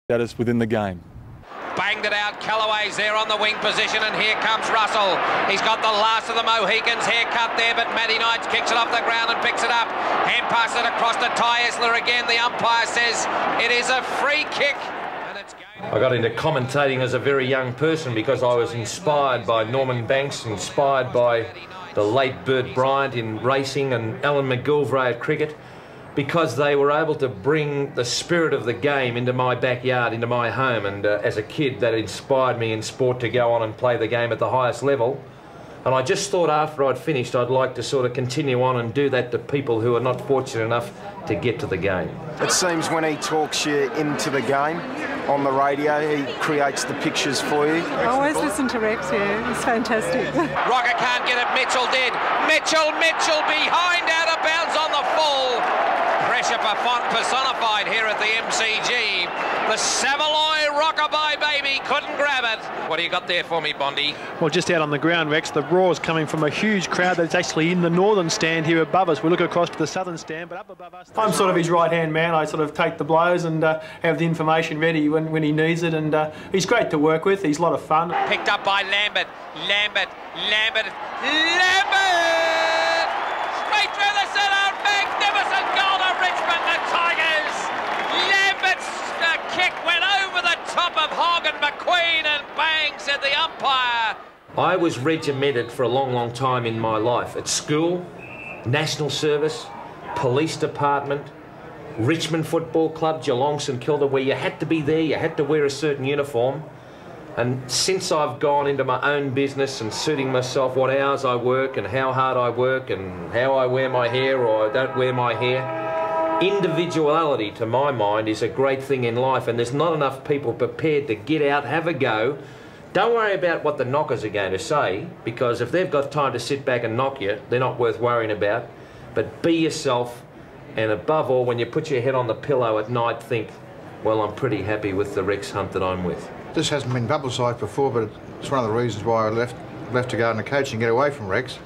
status within the game. Banged it out, Callaway's there on the wing position, and here comes Russell. He's got the last of the Mohicans haircut there, but Matty Knight kicks it off the ground and picks it up. Hand passes it across to Ty Esler again. The umpire says it is a free kick. I got into commentating as a very young person because I was inspired by Norman Banks, inspired by the late Bert Bryant in racing and Alan McGilvray at cricket, because they were able to bring the spirit of the game into my backyard, into my home, and as a kid that inspired me in sport to go on and play the game at the highest level. And I just thought after I'd finished I'd like to sort of continue on and do that to people who are not fortunate enough to get to the game. It seems when he talks you into the game on the radio, he creates the pictures for you. I always listen to Rex, yeah, he's fantastic. Rocker can't get it, Mitchell did. Mitchell behind, out of bounds on the full. Pressure personified here at the MCG. The Savaloy Rockabye baby couldn't grab it. What do you got there for me, Bondi? Well, just out on the ground, Rex, the roar's coming from a huge crowd that's actually in the northern stand here above us. We look across to the southern stand, but up above us... I'm sort of his right-hand man. I sort of take the blows and have the information ready when he needs it, and he's great to work with. He's a lot of fun. Picked up by Lambert. Straight through the centre. Magnificent goal to Richmond, the Tigers. Lambert's kick went over the top of Hogg and McQueen, and bang, said the umpire. I was regimented for a long, long time in my life. At school, national service, police department, Richmond Football Club, Geelong, St Kilda, where you had to be there, you had to wear a certain uniform. And since I've gone into my own business and suiting myself what hours I work and how hard I work and how I wear my hair or I don't wear my hair, individuality, to my mind, is a great thing in life, and there's not enough people prepared to get out, have a go. Don't worry about what the knockers are going to say, because if they've got time to sit back and knock you, they're not worth worrying about. But be yourself, and above all, when you put your head on the pillow at night, think, well, I'm pretty happy with the Rex Hunt that I'm with. This hasn't been publicised before, but it's one of the reasons why I left to go into coaching and get away from Rex.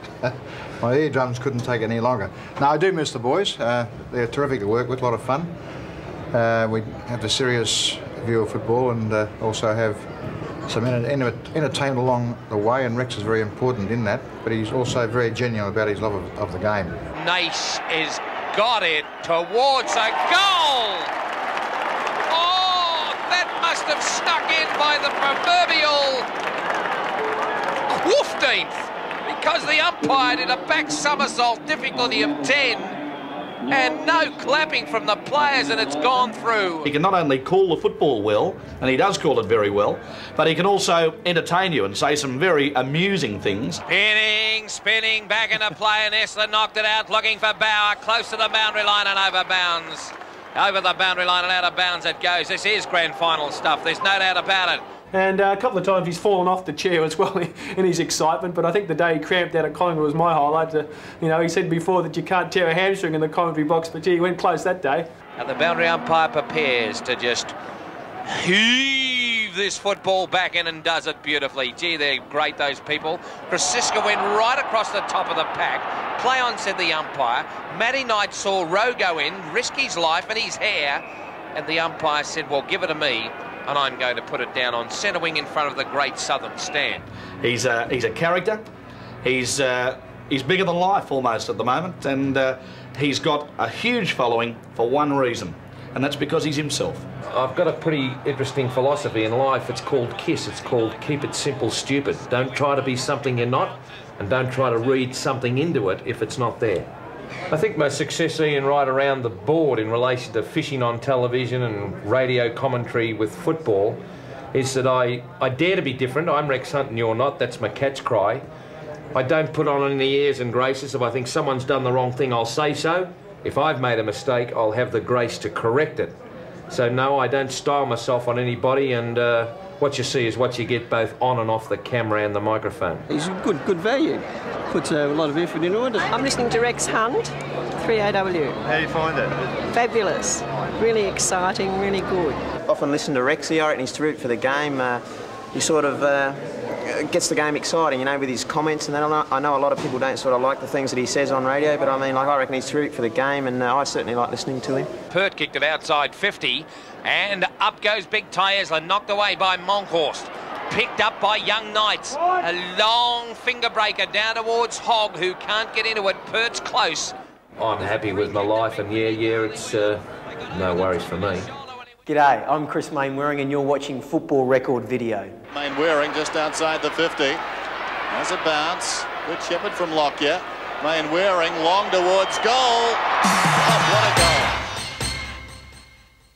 My eardrums couldn't take it any longer. No, I do miss the boys. They're terrific to work with, a lot of fun. We have the serious view of football and also have some entertainment along the way, and Rex is very important in that, but he's also very genuine about his love of the game. Nace has got it towards a goal! Must have stuck in by the proverbial 15th, because the umpire did a back somersault, difficulty of 10, and no clapping from the players, and it's gone through. He can not only call the football well, and he does call it very well, but he can also entertain you and say some very amusing things. Spinning back into play, and Esler knocked it out, looking for Bauer, close to the boundary line and over bounds. Over the boundary line and out of bounds it goes. This is grand final stuff, there's no doubt about it. And a couple of times he's fallen off the chair as well in his excitement, but I think the day he cramped out at Collingwood was my highlight. You know, he said before that you can't tear a hamstring in the commentary box, but gee, he went close that day. And the boundary umpire prepares to just heave this football back in and does it beautifully. Gee, they're great, those people. Krasiska went right across the top of the pack. Play on, said the umpire. Matty Knight saw Rowe go in, risk his life and his hair, and the umpire said, well, give it to me, and I'm going to put it down on centre wing in front of the great southern stand. He's a character. He's bigger than life almost at the moment, and he's got a huge following for one reason, and that's because he's himself. I've got a pretty interesting philosophy in life. It's called KISS. It's called keep it simple, stupid. Don't try to be something you're not, and don't try to read something into it if it's not there. I think my success, Ian, right around the board in relation to fishing on television and radio commentary with football is that I dare to be different. I'm Rex Hunt and you're not. That's my cat's cry. I don't put on any airs and graces. If I think someone's done the wrong thing, I'll say so. If I've made a mistake, I'll have the grace to correct it. So no, I don't style myself on anybody, and what you see is what you get both on and off the camera and the microphone. He's good value. Puts a lot of effort into it. I'm listening to Rex Hunt, 3AW. How do you find it? Fabulous. Really exciting, really good. Often listen to Rexy. I reckon he's terrific for the game. He sort of gets the game exciting, you know, with his comments and that. I know a lot of people don't sort of like the things that he says on radio, but I mean, like, I reckon he's terrific for the game, and I certainly like listening to him. Pert kicked it outside 50, and up goes Big Ty Esler, knocked away by Monkhorst. Picked up by Young Knights. A long finger breaker down towards Hogg, who can't get into it. Pert's close. I'm happy with my life, and yeah, it's no worries for me. G'day, I'm Chris Mainwaring and you're watching Football Record Video. Mainwaring just outside the 50. Has a bounce. Good shepherd from Lockyer. Mainwaring long towards goal. Oh, what a goal.